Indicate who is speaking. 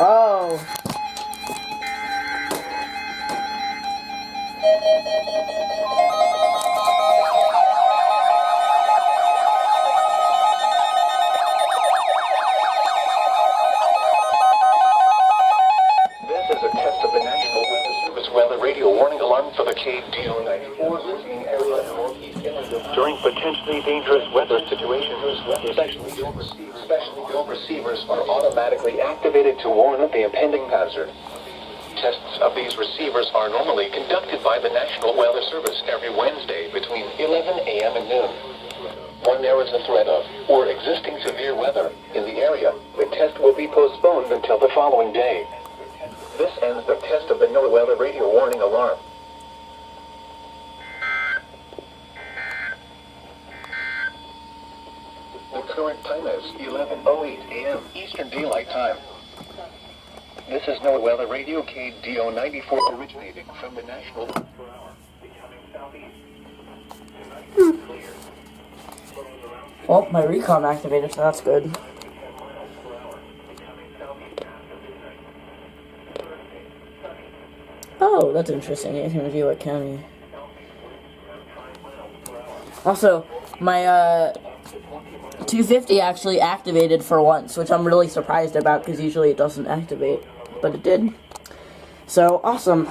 Speaker 1: Oh.
Speaker 2: This is a test of the National Weather Service weather radio warning alarm for the KDO94 listening area in Northeast Illinois. During potentially dangerous weather situations, specially dome receivers are automatically activated to warn of the impending hazard. Tests of these receivers are normally conducted by the National Weather Service every Wednesday between 11 a.m. and noon. When there is a threat of or existing severe weather in the area, the test will be postponed until the following day. This ends the test of the NOAA weather radio warning alarm. The current time is 11:08 a.m. Eastern Daylight Time. This is NOAA weather radio KDO94 originating from the National Weather
Speaker 1: Well, my recon activated, so that's good. Oh, that's interesting. You can review what county. Also, my 250 actually activated for once, which I'm really surprised about because usually it doesn't activate, but it did. So, awesome.